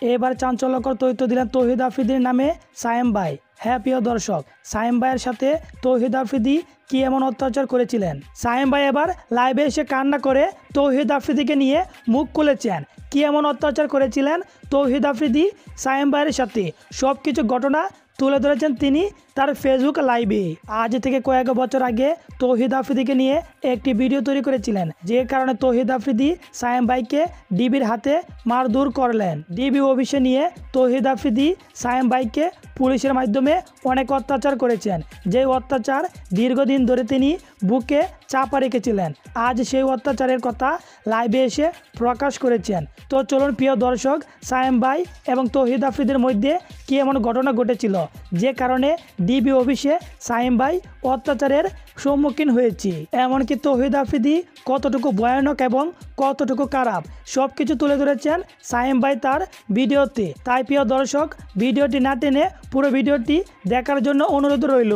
এবার চাঞ্চল্যকর তথ্য দিলেন তৌহিদ আফ্রিদির নামে সায়েম ভাই। হ্যাঁ প্রিয় দর্শক, সায়েম ভাইয়ের সাথে তৌহিদ আফ্রিদি কি এমন অত্যাচার করেছিলেন? সায়েম ভাই এবার লাইভে এসে কান্না করে তৌহিদ আফ্রিদিকে নিয়ে মুখ খুলেছেন। কি এমন অত্যাচার করেছিলেন তৌহিদ আফ্রিদি সায়েম ভাইয়ের সাথে, সব কিছু ঘটনা তুলে ধরেছেন তিনি তার ফেসবুক লাইভে। আজ থেকে কয়েক বছর আগে তৌহিদ আফ্রিদিকে নিয়ে একটি ভিডিও তৈরি করেছিলেন, যে কারণে তৌহিদ আফ্রিদি সায়েম ভাইকে ডিবির হাতে মারধর করলেন। ডিবি অফিসে নিয়ে তৌহিদ আফ্রিদি সায়েম ভাইকে পুলিশের মাধ্যমে অনেক অত্যাচার করেছেন, যে অত্যাচার দীর্ঘদিন ধরে তিনি বুকে চাপা রেখেছিলেন। আজ সেই অত্যাচারের কথা লাইভে এসে প্রকাশ করেছেন। তো চলুন প্রিয় দর্শক, সায়েম ভাই এবং তৌহিদ আফ্রিদির মধ্যে কি এমন ঘটনা ঘটেছিল যে কারণে ডিবি অফিসে সায়েম ভাই অত্যাচারের সম্মুখীন হয়েছে, এমনকি তৌহিদ আফ্রিদি কতটুকু ভয়ানক এবং কতটুকু খারাপ সব কিছু তুলে ধরেছেন সায়েম ভাই তার ভিডিওতে। তাই প্রিয় দর্শক, ভিডিওটি না টেনে পুরো ভিডিওটি দেখার জন্য অনুরোধ রইল।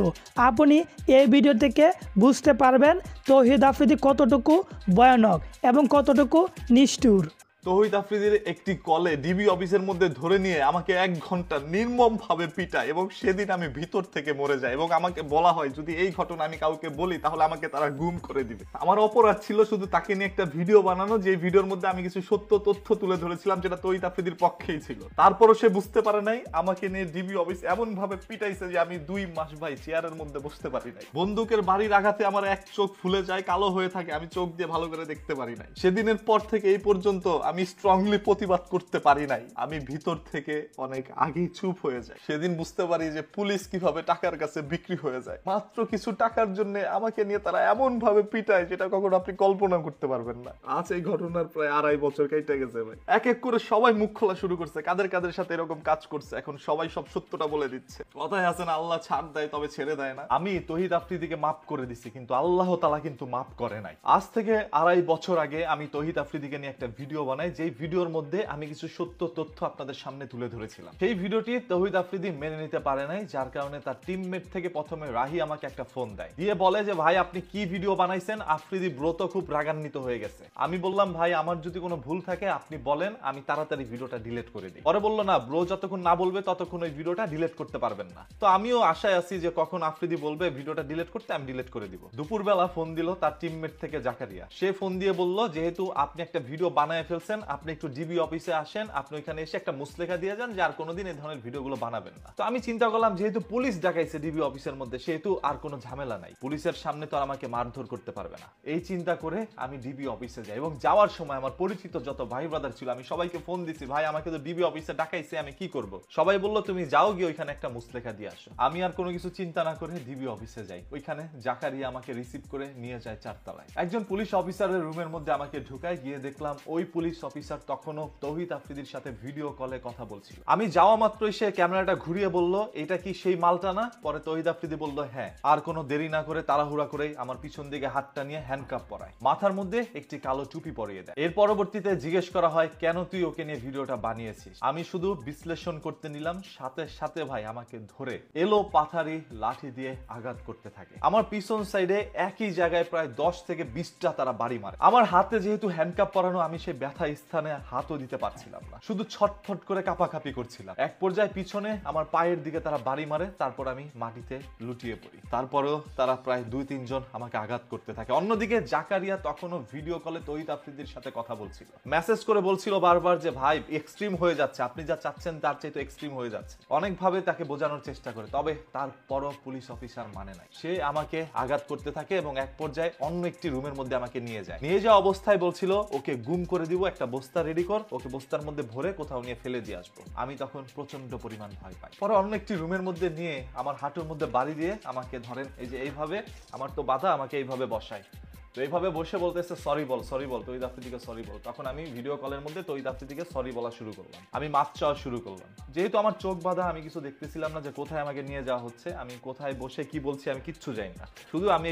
আপনি এই ভিডিও থেকে বুঝতে পারবেন তৌহিদ আফ্রিদি কতটুকু ভয়ানক এবং কতটুকু নিষ্ঠুর। তৌহিদ আফ্রিদির একটি কলে ডিবি অফিসের মধ্যে ধরে নিয়ে আমাকে 1 ঘন্টা নির্মম ভাবে পিটায় এবং সেদিন আমি ভিতর থেকে মরে যাই এবং আমাকে বলা হয় যদি এই ঘটনা আমি কাউকে বলি তাহলে আমাকে তারা গুম করে দিবে। আমার অপরাধ ছিল শুধু তাকে নিয়ে একটা ভিডিও বানানো, যে ভিডিওর মধ্যে আমি কিছু সত্য তথ্য তুলে ধরেছিলাম যেটা তৌহিদ আফ্রিদির পক্ষেই ছিল। তারপরও সে বুঝতে পারে নাই, আমাকে নিয়ে ডিবি অফিস এমন ভাবে পিটাইছে যে আমি 2 মাস ভাই চেয়ারের মধ্যে বসতে পারি নাই। বন্দুকের বাড়ির আঘাতে আমার এক চোখ ফুলে যায়, কালো হয়ে থাকে, আমি চোখ দিয়ে ভালো করে দেখতে পারি নাই। সেদিনের পর থেকে এই পর্যন্ত আমি স্ট্রংলি প্রতিবাদ করতে পারি নাই। আমি ভিতর থেকে অনেক আগেই চুপ হয়ে যাই। সেদিন বুঝতে পারি যে পুলিশ কিভাবে টাকার কাছে বিক্রি হয়ে যায়। মাত্র কিছু টাকার জন্য আমাকে নিয়ে তারা এমন ভাবে পিটায় যেটা কখনো আপনি কল্পনা করতে পারবেন না। আজ এই ঘটনার প্রায় 2.5 বছর কেটে গেছে ভাই। এক এক করে সবাই মুখ খোলা শুরু করছে, কাদের কাদের সাথে এরকম কাজ করছে। এখন সবাই সব সত্যটা বলে দিচ্ছে। কথায় আছে না, আল্লাহ ছাড় দেয় তবে ছেড়ে দেয় না। আমি তৌহিদ আফ্রিদিকে মাফ করে দিছি, কিন্তু আল্লাহ তাআলা কিন্তু মাফ করে নাই। আজ থেকে 2.5 বছর আগে আমি তৌহিদ আফ্রিদিকে নিয়ে একটা ভিডিও বানাই, যেই ভিডিওর মধ্যে আমি কিছু সত্য তথ্য আপনাদের সামনে তুলে ধরেছিলাম। সেই ভিডিওটি তৌহিদ আফ্রিদি মেনে নিতে পারে নাই, যার কারণে তার টিমমেট থেকে প্রথমে রাহি আমাকে একটা ফোন দেয়, দিয়ে বলে যে ভাই আপনি কি ভিডিও বানাইছেন, আফ্রিদি ব্রো তো খুব রাগান্বিত হয়ে গেছে। আমি বললাম ভাই আমার যদি কোনো ভুল থাকে আপনি বলেন, আমি তাড়াতাড়ি ভিডিওটা ডিলিট করে দিই। পরে বললো না, ব্রো যতক্ষণ না বলবে ততক্ষণ ওই ভিডিওটা ডিলিট করতে পারবেন না। তো আমিও আশায় আছি যে কখন আফ্রিদি বলবে ভিডিওটা ডিলিট করতে, আমি ডিলিট করে দিব। দুপুরবেলা ফোন দিল তার টিমমেট থেকে জাকারিয়া। সে ফোন দিয়ে বলল যেহেতু আপনি একটা ভিডিও বানায় ফেলছেন, আপনি একটু ডিবি অফিসে আসেন, আপনি ওইখানে এসে একটা মুসলেখা দিয়ে যান যে আর কোনোদিন এই ধরনের ভিডিওগুলো বানাবেন না। তো আমি চিন্তা করলাম যেহেতু পুলিশ ডাকাইছে ডিবি অফিসের মধ্যে, সেহেতু আর কোনো ঝামেলা নাই, পুলিশের সামনে তো আর আমাকে মারধর করতে পারবে না। এই চিন্তা করে আমি ডিবি অফিসে যাই এবং যাওয়ার সময় আমার পরিচিত যত ভাই ব্রাদার ছিল আমি সবাইকে ফোন দিছি, ভাই আমাকে তো ডিবি অফিসে ডাকাইছে, আমি কি করব? সবাই বলল তুমি যাও গিয়ে ওইখানে একটা মুসলেখা দিয়ে আসো। আমি আর কোনো কিছু চিন্তা না করে ডিবি অফিসে যাই। ওইখানে জাকারিয়া আমাকে রিসিভ করে নিয়ে যায় 4 তলায়। একজন পুলিশ অফিসারের রুমের মধ্যে আমাকে ঢুকায়, গিয়ে দেখলাম ওই পুলিশ অফিসার তখনও তৌহিদ আফ্রিদির সাথে ভিডিও কলে কথা বলছিল। আমি যাওয়া মাত্রই সে ক্যামেরাটা ঘুরিয়ে বলল এটা কি সেই মালটা না? পরে তৌহিদ আফ্রিদি বলল হ্যাঁ। আর কোনো দেরি না করে তাড়াহুড়া করেই আমার পিছন দিকে হাতটা নিয়ে হ্যান্ডকাপ পরায়, মাথার মধ্যে একটি কালো টুপি পরিয়ে দেয়। এর পরবর্তীতে জিজ্ঞেস করা হয় কেন তুই ওকে নিয়ে ভিডিওটা বানিয়েছিস? আমি শুধু বিশ্লেষণ করতে নিলাম, সাথে সাথে ভাই আমাকে ধরে এলো পাথারি লাঠি দিয়ে আঘাত করতে থাকে। আমার পিছন সাইডে একই জায়গায় প্রায় 10 থেকে 20টা তারা বাড়ি মারে। আমার হাতে যেহেতু হ্যান্ডকাপ পরানো, আমি সেই ব্যথা স্থানে হাতও দিতে পারছিলাম না, শুধু ছটফট করে কাঁপাকাঁপি করছিলাম। এক পর্যায়ে পিছনে আমার পায়ের দিকে তারা বাড়ি মারে, তারপর আমি মাটিতে লুটিয়ে পড়ি। তারপরেও তারা প্রায় 2-3 জন আমাকে আঘাত করতে থাকে। অন্যদিকে জাকারিয়া তখনও ভিডিও কলে তৌহিদ আফ্রিদির সাথে কথা বলছিল, মেসেজ করে বলছিল বারবার যে ভাই এক্সট্রিম হয়ে যাচ্ছে, আপনি যা চাচ্ছেন তার চাইতে এক্সট্রিম হয়ে যাচ্ছে। অনেকভাবে তাকে বোঝানোর চেষ্টা করে, তবে তারপরও পুলিশ অফিসার মানে নাই। সে আমাকে আঘাত করতে থাকে এবং এক পর্যায়ে অন্য একটি রুমের মধ্যে আমাকে নিয়ে যায়। নিয়ে যাওয়া অবস্থায় বলছিল ওকে গুম করে দিব, একটা বস্তা রেডি কর, ওকে বস্তার মধ্যে ভরে কোথাও নিয়ে ফেলে দিয়ে আসবো। আমি তখন প্রচন্ড পরিমাণ ভয় পাই। পরে অন্য একটি রুমের মধ্যে নিয়ে আমার হাঁটুর মধ্যে বাড়ি দিয়ে আমাকে ধরেন এই যে এইভাবে, আমার তো বাধা, আমাকে এইভাবে বসায়। তো এইভাবে বসে বলতেছে সরি বল, সরি বল, তৌহিদ আফ্রিদিকে সরি বল। তখন আমি ভিডিও কলের মধ্যে তৌহিদ আফ্রিদিকে সরি বলা শুরু করলাম। আমি মাপ চাওয়া শুরু করলাম। যেহেতু আমার চোখ বাঁধা, আমি কিছু দেখতেছিলাম না যে কোথায় আমাকে নিয়ে যাওয়া হচ্ছে, আমি কোথায় বসে কি বলছি আমি কিচ্ছু জানি না। শুধু আমি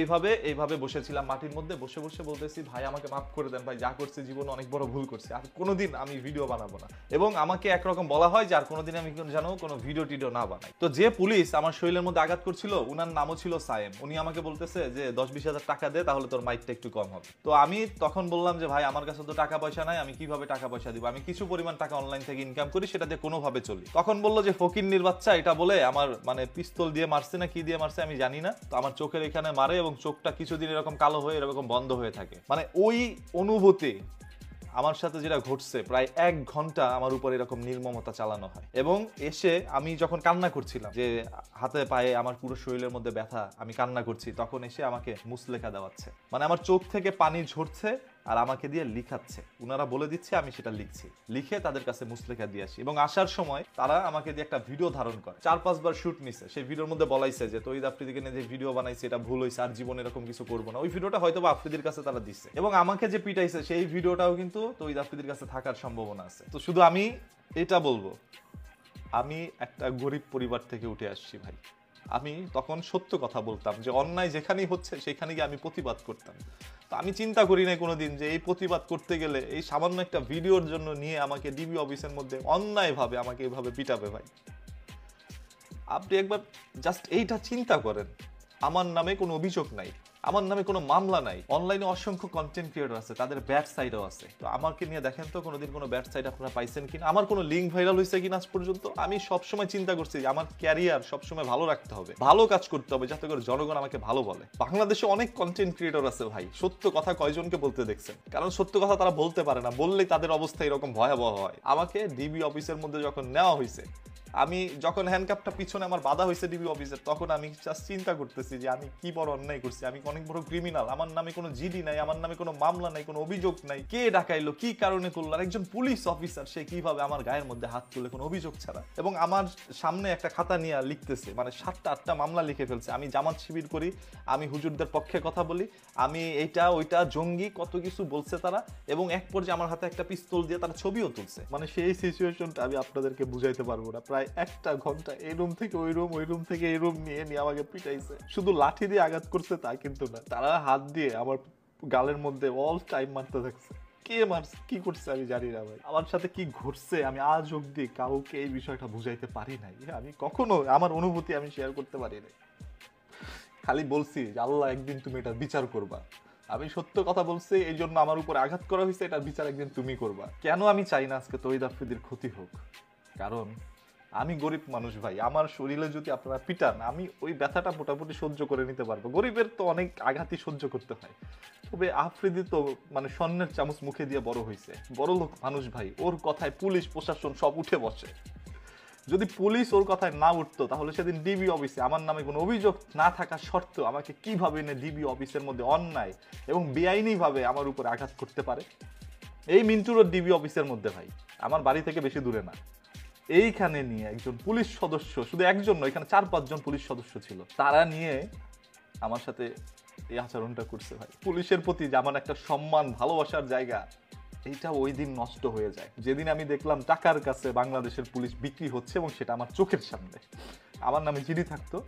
এইভাবে বসেছিলাম মাটির মধ্যে, বসে বসে বলতেছি ভাই আমাকে মাফ করে দেন, ভাই যা করছি জীবনে অনেক বড় ভুল করছি, আর কোনোদিন আমি ভিডিও বানাবো না। এবং আমাকে একরকম বলা হয় যে আর কোনোদিন আমি যেন কোনো ভিডিও টিডিও না বানাই। তো যে পুলিশ আমার শরীরের মধ্যে আঘাত করছিল, উনার নামও ছিল সায়েম। উনি আমাকে বলতেছে যে 10-20 হাজার টাকা দে, তাহলে তোর মাইটটা কাজটা একটু কম হবে। তো আমি তখন বললাম যে ভাই আমার কাছে তো টাকা পয়সা নাই, আমি কিভাবে টাকা পয়সা দিব, আমি কিছু পরিমাণ টাকা অনলাইন থেকে ইনকাম করি, সেটা দিয়ে কোনোভাবে চলি। তখন বললো যে ফকিন্নির বাচ্চা, এটা বলে আমার মানে পিস্তল দিয়ে মারছে না কি দিয়ে মারছে আমি জানি না, তো আমার চোখের এখানে মারে এবং চোখটা কিছুদিন এরকম কালো হয়ে এরকম বন্ধ হয়ে থাকে। মানে ওই অনুভূতি আমার সাথে যেটা ঘটছে, প্রায় 1 ঘন্টা আমার উপর এরকম নির্মমতা চালানো হয়। এবং এসে আমি যখন কান্না করছিলাম, যে হাতে পায়ে আমার পুরো শরীরের মধ্যে ব্যথা, আমি কান্না করছি, তখন এসে আমাকে মুসলেখা দেওয়াচ্ছে। মানে আমার চোখ থেকে পানি ঝরছে আর আমাকে দিয়ে লিখাচ্ছে, উনারা বলে দিচ্ছে আমি সেটা লিখছি, লিখে তাদের কাছে মুসলেখা দিয়ে আসি। এবং আসার সময় তারা আমাকে দিয়ে একটা ভিডিও ধারণ করে, 4-5 বার শুট নিছে। সেই ভিডিওর মধ্যে বলাইছে যে তৌহিদ আফ্রিদিকে নিয়ে যে ভিডিও বানাইছে এটা ভুল হয়েছে, আর জীবনে এরকম কিছু করবো না। ওই ভিডিওটা হয়তো আফ্রিদির কাছে তারা দিচ্ছে, এবং আমাকে যে পিটাইছে সেই ভিডিওটাও কিন্তু তৌহিদ আফ্রিদির কাছে থাকার সম্ভাবনা আছে। তো শুধু আমি এটা বলবো, আমি একটা গরিব পরিবার থেকে উঠে আসছি ভাই। আমি তখন সত্য কথা বলতাম, যে অন্যায় যেখানেই হচ্ছে সেখানে গিয়ে আমি প্রতিবাদ করতাম। তো আমি চিন্তা করি নাই কোনোদিন যে এই প্রতিবাদ করতে গেলে এই সামান্য একটা ভিডিওর জন্য নিয়ে আমাকে ডিবি অফিসের মধ্যে অন্যায়ভাবে আমাকে এইভাবে পিটাবে। ভাই আপনি একবার জাস্ট এইটা চিন্তা করেন, আমার নামে কোনো অভিযোগ নাই, আমার নামে কোনো মামলা নাই, অনলাইনে অসংখ্য কন্টেন্ট ক্রিয়েটর আছে, তাদের ব্যাড সাইডও আছে। তো আমাকে নিয়ে দেখেন তো কোনোদিন কোনো ব্যাড সাইড আপনারা পাইছেন কিনা, আমার কোনো লিঙ্ক ভাইরাল হয়েছে কিনা আজ পর্যন্ত। আমি সবসময় চিন্তা করছি যে আমার ক্যারিয়ার সবসময় ভালো রাখতে হবে, ভালো কাজ করতে হবে, যাতে করে জনগণ আমাকে ভালো বলে। বাংলাদেশে অনেক কন্টেন্ট ক্রিয়েটর আছে ভাই, সত্য কথা কয়জনকে বলতে দেখছেন? কারণ সত্য কথা তারা বলতে পারে না, বললেই তাদের অবস্থা এরকম ভয়াবহ হয়। আমাকে ডিবি অফিসের মধ্যে যখন নেওয়া হয়েছে, আমি যখন হ্যান্ডকাপটা পিছনে আমার বাধা হয়েছে ডিবি অফিসের, তখন আমি জাস্ট চিন্তা করতেছি যে আমি কি বড় অন্যায় করছি, আমি অনেক বড় ক্রিমিনাল, আমার নামে কোনো জিডি নাই, আমার নামে কোনো মামলা নাই, কোনো অভিযোগ নাই, কে ডাকাইলো, কি কারণে করলো, আর একজন পুলিশ অফিসার সে কিভাবে আমার গায়ের মধ্যে হাত তুলে কোনো অভিযোগ ছাড়া। এবং আমার সামনে একটা খাতা নিয়ে লিখতেছে, মানে 7টা-8টা মামলা লিখে ফেলছে। আমি জামাত শিবির করি, আমি হুজুরদের পক্ষে কথা বলি, আমি এইটা ওইটা জঙ্গি, কত কিছু বলছে তারা। এবং এক পর্যায়ে আমার হাতে একটা পিস্তল দিয়ে তারা ছবিও তুলছে। মানে সেই সিচুয়েশনটা আমি আপনাদেরকে বুঝাইতে পারবো না। প্রায় 1 ঘন্টা এই রুম থেকে ওই রুম, ওই রুম থেকে এই রুম নিয়ে নিয়ে আমাকে পিটাইছে। শুধু লাঠি দিয়ে আঘাত করছে তা কিন্তু না, তারা হাত দিয়ে আমার গালের মধ্যে অল টাইম মারতে থাকছে। কে মারছে, কি করছে আমি জানি না ভাই। আমার সাথে কি ঘটছে আমি আজ অব্দি কাউকে এই বিষয়টা বুঝাইতে পারি নাই। আমি কখনো আমার অনুভূতি আমি শেয়ার করতে পারি নাই। খালি বলছি যে আল্লাহ একদিন তুমি এটা বিচার করবা। আমি সত্য কথা বলছি, এই জন্য আমার উপর আঘাত করা হয়েছে, এটার বিচার একদিন তুমি করবা। কেন আমি চাই না আজকে তৌহিদ আফ্রিদির ক্ষতি হোক? কারণ আমি গরিব মানুষ ভাই, আমার শরীরে যদি আপনারা পিটান আমি ওই ব্যথাটা মোটামুটি সহ্য করে নিতে পারবো। গরিবের তো অনেক আঘাতই সহ্য করতে হয়, তবে আফ্রিদি তো মানে স্বর্ণের চামচ মুখে দিয়ে বড় হয়েছে, বড় লোক মানুষ ভাই, ওর কথায় পুলিশ প্রশাসন সব উঠে বসে। যদি পুলিশ ওর কথায় না উঠতো তাহলে সেদিন ডিবি অফিসে আমার নামে কোনো অভিযোগ না থাকা সত্ত্বেও আমাকে কিভাবে এনে ডিবি অফিসের মধ্যে অন্যায় এবং বেআইনিভাবে আমার উপরে আঘাত করতে পারে। এই মিন্টুর ডিবি অফিসের মধ্যে ভাই, আমার বাড়ি থেকে বেশি দূরে না, এইখানে নিয়ে একজন পুলিশ সদস্য, শুধু একজন নয়, এখানে 4-5 জন পুলিশ সদস্য ছিল, তারা নিয়ে আমার সাথে এই আচরণটা করছে ভাই। পুলিশের প্রতি যে আমার একটা সম্মান ভালোবাসার জায়গা, এইটা ওই দিন নষ্ট হয়ে যায় যেদিন আমি দেখলাম টাকার কাছে বাংলাদেশের পুলিশ বিক্রি হচ্ছে, এবং সেটা আমার চোখের সামনে। আমার নামে জিডি থাকতো,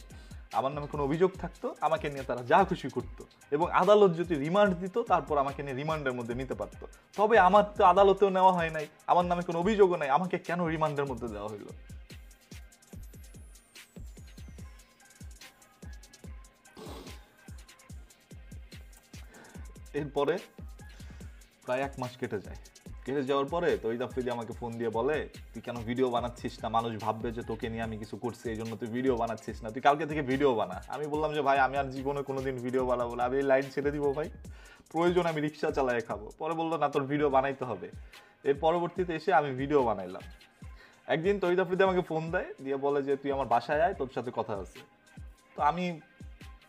আমার নামে কোনো অভিযোগ থাকতো, আমাকে নিয়ে তারা যা খুশি করতো, এবং আদালত যদি রিমান্ড দিত তারপর আমাকে নিয়ে রিমান্ডের মধ্যে নিতে পারতো। তবে আমার তো আদালতেও নেওয়া হয় নাই, আমার নামে কোনো অভিযোগও নাই, আমাকে কেন রিমান্ডের মধ্যে দেওয়া হইলো? এরপরে প্রায় 1 মাস কেটে যায়। কেটে যাওয়ার পরে তৌহিদ আফ্রিদি আমাকে ফোন দিয়ে বলে, তুই কেন ভিডিও বানাচ্ছিস না? মানুষ ভাববে যে তোকে নিয়ে আমি কিছু করছি, এই জন্য তুই ভিডিও বানাচ্ছিস না, তুই কালকে থেকে ভিডিও বানা। আমি বললাম যে ভাই আমি আর জীবনে কোনোদিন ভিডিও বানাবো না, আমি এই লাইন ছেড়ে দিব ভাই, প্রয়োজন আমি রিক্সা চালায় খাবো। পরে বললো না, তোর ভিডিও বানাইতে হবে। এর পরবর্তীতে এসে আমি ভিডিও বানাইলাম। একদিন তৌহিদ আফ্রিদি আমাকে ফোন দেয়, দিয়ে বলে যে তুই আমার বাসায় আয়, তোর সাথে কথা আছে। তো আমি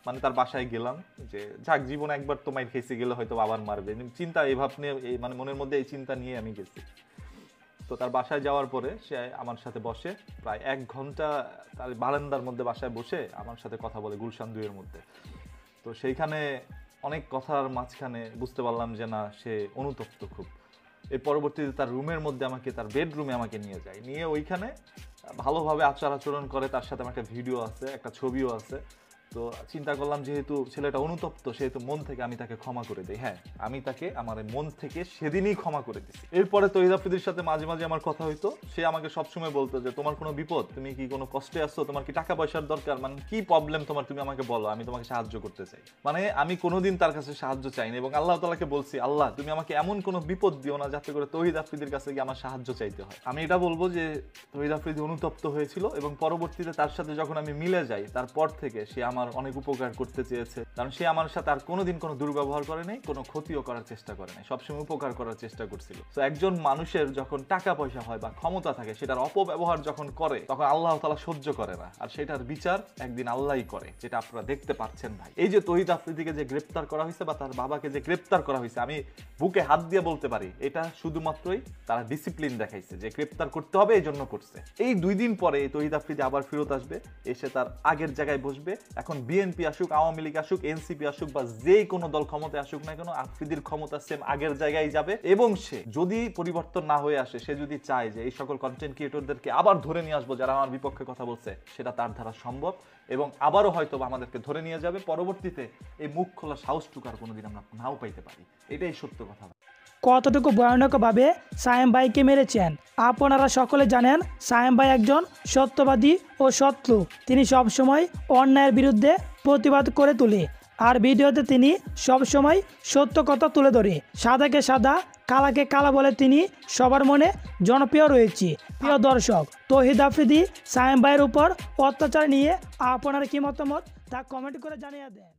মানে তার বাসায় গেলাম, যে যাক জীবনে একবার তো মাইর খেয়েছি, গেলে হয়তো আবার মারবে, চিন্তা এই ভাব নিয়ে, মানে মনের মধ্যে এই চিন্তা নিয়ে আমি গেছি। তো তার বাসায় যাওয়ার পরে সে আমার সাথে বসে প্রায় 1 ঘন্টা, তার বারান্দার মধ্যে বাসায় বসে আমার সাথে কথা বলে গুলশান 2 এর মধ্যে। তো সেইখানে অনেক কথার মাঝখানে বুঝতে পারলাম যে না, সে অনুতপ্ত খুব। এর পরবর্তীতে তার রুমের মধ্যে আমাকে, তার বেডরুমে আমাকে নিয়ে যায়, নিয়ে ওইখানে ভালোভাবে আচার আচরণ করে। তার সাথে আমার একটা ভিডিও আছে, একটা ছবিও আছে। তো চিন্তা করলাম যেহেতু ছেলেটা অনুতপ্ত সেহেতু মন থেকে আমি তাকে ক্ষমা করে দিই। হ্যাঁ, আমি তাকে আমার মন থেকে সেদিনই ক্ষমা করে দিছি। এরপরে তহিদ আফ্রিদির সাথে মাঝে মাঝে আমার কথা হইতো। সে আমাকে সবসময় বলতো যে তোমার কোনো বিপদ, তুমি কি কোনো কষ্টে আছো, তোমার কি টাকা পয়সার দরকার, মানে কি প্রবলেম তোমার, তুমি আমাকে বলো, আমি তোমাকে সাহায্য করতে চাই। মানে আমি কোনোদিন তার কাছে সাহায্য চাইনি এবং আল্লাহ তাআলাকে বলছি, আল্লাহ তুমি আমাকে এমন কোনো বিপদ দিও না যাতে করে তহিদ আফ্রিদির কাছে গিয়ে আমার সাহায্য চাইতে হয়। আমি এটা বলবো যে তহিদ আফ্রিদি অনুতপ্ত হয়েছিল এবং পরবর্তীতে তার সাথে যখন আমি মিলে যাই তারপর থেকে সে আমার অনেক উপকার করতে চেয়েছে, কারণ সে আমার সাথে আর কোনোদিন কোনো দুর্ব্যবহার করে নাই, কোনো ক্ষতিও করার চেষ্টা করে নাই, সবসময় উপকার করার চেষ্টা করছিল। তো একজন মানুষের যখন টাকা পয়সা হয় বা ক্ষমতা থাকে সেটার অপব্যবহার যখন করে তখন আল্লাহ তাআলা সহ্য করে না, আর সেটার বিচার একদিন আল্লাহই করে, যেটা আপনারা দেখতে পাচ্ছেন ভাই। এই যে তহিদ আফ্রিদিকে যে গ্রেপ্তার করা হয়েছে বা তার বাবাকে যে গ্রেপ্তার করা হয়েছে, আমি বুকে হাত দিয়ে বলতে পারি এটা শুধুমাত্রই তারা ডিসিপ্লিন দেখাইছে, যে গ্রেপ্তার করতে হবে এই জন্য করছে। এই 2 দিন পরে তহিদ আফ্রিদি আবার ফেরত আসবে, এসে তার আগের জায়গায় বসবে। এখন বিএনপি আসুক, আওয়ামী লীগ আসুক, এনসিপি আসুক বা যে কোনো দল ক্ষমতায় আসুক না কেন, আফ্রিদির ক্ষমতা সেম আগের জায়গায় যাবে। এবং সে যদি পরিবর্তন না হয়ে আসে, সে যদি চায় যে এই সকল কন্টেন্ট ক্রিয়েটরদেরকে আবার ধরে নিয়ে আসবো যারা আমার বিপক্ষে কথা বলছে, সেটা তার দ্বারা সম্ভব এবং আবারও হয়তো আমাদেরকে ধরে নিয়ে যাবে। পরবর্তীতে এই মুখ খোলা সাহসটুকু আর কোনোদিন আমরা নাও পাইতে পারি, এটাই সত্য কথা। কতটুকু ভয়ানকভাবে সায়েম ভাইকে মেরেছেন আপনারা সকলে জানেন। সায়েম ভাই একজন সত্যবাদী ও সৎ লোক। তিনি সবসময় অন্যায়ের বিরুদ্ধে প্রতিবাদ করে তুলে, আর ভিডিওতে তিনি সবসময় সত্য কথা তুলে ধরে। সাদাকে সাদা, কালাকে কালা বলে তিনি সবার মনে জনপ্রিয় রয়েছে। প্রিয় দর্শক, তহিদ আফ্রিদি সায়েম ভাইয়ের উপর অত্যাচার নিয়ে আপনার কি মতামত তা কমেন্ট করে জানিয়ে দেন।